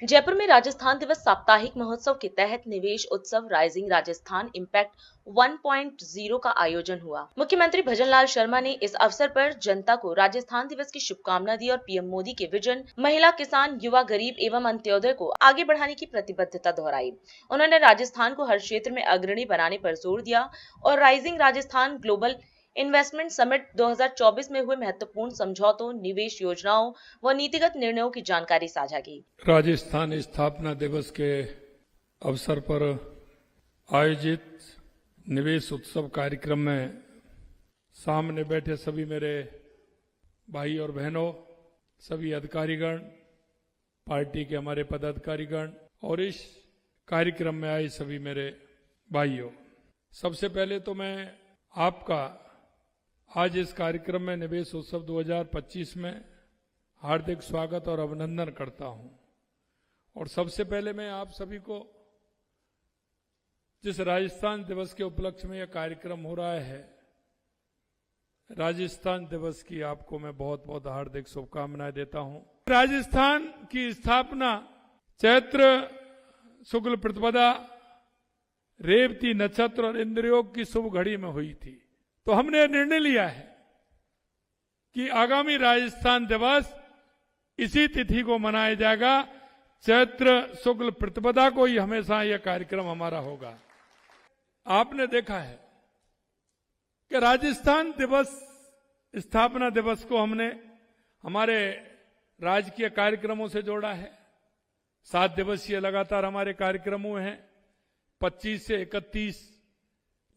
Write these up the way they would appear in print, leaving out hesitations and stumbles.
जयपुर में राजस्थान दिवस साप्ताहिक महोत्सव के तहत निवेश उत्सव राइजिंग राजस्थान इम्पैक्ट 1.0 का आयोजन हुआ। मुख्यमंत्री भजनलाल शर्मा ने इस अवसर पर जनता को राजस्थान दिवस की शुभकामना दी और पीएम मोदी के विजन महिला, किसान, युवा, गरीब एवं अंत्योदय को आगे बढ़ाने की प्रतिबद्धता दोहराई। उन्होंने राजस्थान को हर क्षेत्र में अग्रणी बनाने पर जोर दिया और rising Rajasthan global investment summit 2024 में हुए महत्वपूर्ण समझौतों, निवेश योजनाओं व नीतिगत निर्णयों की जानकारी साझा की। राजस्थान स्थापना दिवस के अवसर पर आयोजित निवेश उत्सव कार्यक्रम में सामने बैठे सभी मेरे भाई और बहनों, सभी अधिकारीगण, पार्टी के हमारे पदाधिकारीगण और इस कार्यक्रम में आए सभी मेरे भाइयों, सबसे पहले तो मैं आपका आज इस कार्यक्रम में निवेश उत्सव 2025 में हार्दिक स्वागत और अभिनंदन करता हूं। और सबसे पहले मैं आप सभी को जिस राजस्थान दिवस के उपलक्ष्य में यह कार्यक्रम हो रहा है, राजस्थान दिवस की आपको मैं बहुत बहुत हार्दिक शुभकामनाएं देता हूं। राजस्थान की स्थापना चैत्र शुक्ल प्रतिपदा रेवती नक्षत्र और इंद्रयोग की शुभ घड़ी में हुई थी। तो हमने निर्णय लिया है कि आगामी राजस्थान दिवस इसी तिथि को मनाया जाएगा, चैत्र शुक्ल प्रतिपदा को ही हमेशा यह कार्यक्रम हमारा होगा। आपने देखा है कि राजस्थान दिवस, स्थापना दिवस को हमने हमारे राजकीय कार्यक्रमों से जोड़ा है। 7 दिवसीय लगातार हमारे कार्यक्रम हुए हैं, 25 से 31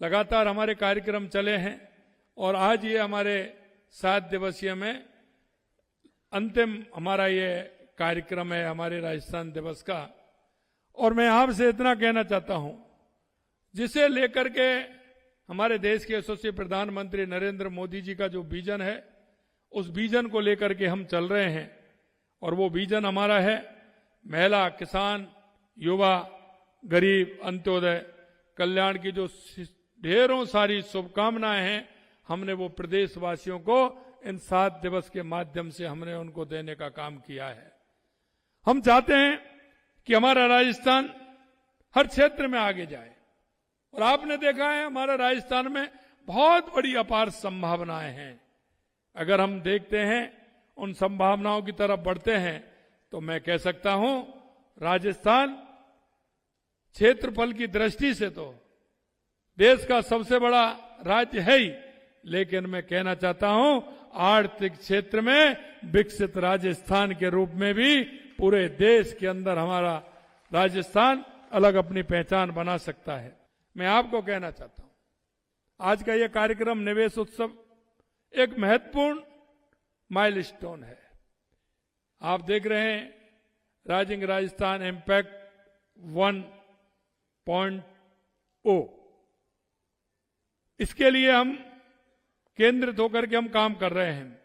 लगातार हमारे कार्यक्रम चले हैं और आज ये हमारे 7 दिवसीय में अंतिम हमारा ये कार्यक्रम है हमारे राजस्थान दिवस का। और मैं आपसे इतना कहना चाहता हूं, जिसे लेकर के हमारे देश के यशस्वी प्रधानमंत्री नरेंद्र मोदी जी का जो विजन है, उस विजन को लेकर के हम चल रहे हैं। और वो विजन हमारा है महिला, किसान, युवा, गरीब, अंत्योदय कल्याण की जो ढेरों सारी शुभकामनाएं हैं, हमने वो प्रदेशवासियों को इन 7 दिवस के माध्यम से हमने उनको देने का काम किया है। हम चाहते हैं कि हमारा राजस्थान हर क्षेत्र में आगे जाए और आपने देखा है हमारा राजस्थान में बहुत बड़ी अपार संभावनाएं हैं। अगर हम देखते हैं उन संभावनाओं की तरफ बढ़ते हैं तो मैं कह सकता हूं राजस्थान क्षेत्रफल की दृष्टि से तो देश का सबसे बड़ा राज्य है ही, लेकिन मैं कहना चाहता हूं आर्थिक क्षेत्र में विकसित राजस्थान के रूप में भी पूरे देश के अंदर हमारा राजस्थान अलग अपनी पहचान बना सकता है। मैं आपको कहना चाहता हूं आज का यह कार्यक्रम निवेश उत्सव एक महत्वपूर्ण माइलस्टोन है। आप देख रहे हैं राइजिंग राजस्थान इम्पैक्ट 1.0, इसके लिए हम केंद्रित होकर के हम काम कर रहे हैं,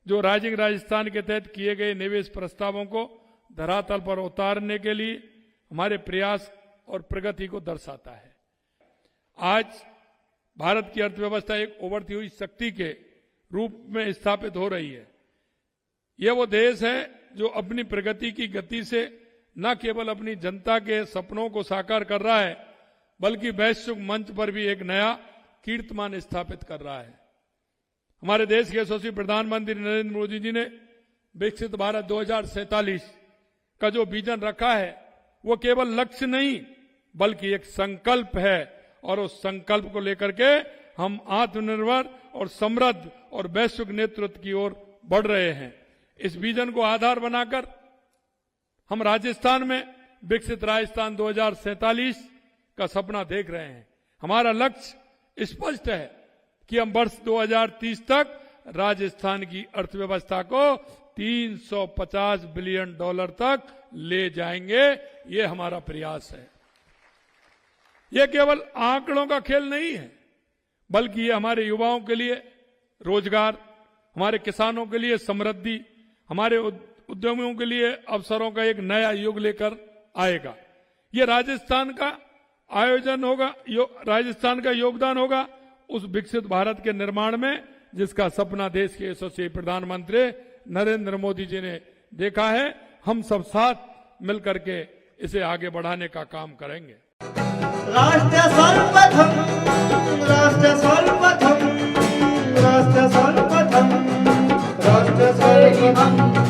जो राइजिंग राजस्थान के तहत किए गए निवेश प्रस्तावों को धरातल पर उतारने के लिए हमारे प्रयास और प्रगति को दर्शाता है। आज भारत की अर्थव्यवस्था एक उभरती हुई शक्ति के रूप में स्थापित हो रही है। यह वो देश है जो अपनी प्रगति की गति से न केवल अपनी जनता के सपनों को साकार कर रहा है, बल्कि वैश्विक मंच पर भी एक नया कीर्तिमान स्थापित कर रहा है। हमारे देश के यशस्वी प्रधानमंत्री नरेंद्र मोदी जी ने विकसित भारत 2047 का जो विजन रखा है, वो केवल लक्ष्य नहीं बल्कि एक संकल्प है। और उस संकल्प को लेकर के हम आत्मनिर्भर और समृद्ध और वैश्विक नेतृत्व की ओर बढ़ रहे हैं। इस विजन को आधार बनाकर हम राजस्थान में विकसित राजस्थान 2047 का सपना देख रहे हैं। हमारा लक्ष्य स्पष्ट है कि हम वर्ष 2030 तक राजस्थान की अर्थव्यवस्था को $350 बिलियन तक ले जाएंगे। ये हमारा प्रयास है। यह केवल आंकड़ों का खेल नहीं है, बल्कि ये हमारे युवाओं के लिए रोजगार, हमारे किसानों के लिए समृद्धि, हमारे उद्यमियों के लिए अवसरों का एक नया युग लेकर आएगा। ये राजस्थान का आयोजन होगा, राजस्थान का योगदान होगा उस विकसित भारत के निर्माण में, जिसका सपना देश के यशस्वी प्रधानमंत्री नरेंद्र मोदी जी ने देखा है। हम सब साथ मिल करके इसे आगे बढ़ाने का काम करेंगे। राष्ट्र सर्वप्रथम, राष्ट्र सर्वप्रथम, राष्ट्र सर्वप्रथम, राष्ट्र सर्वप्रथम।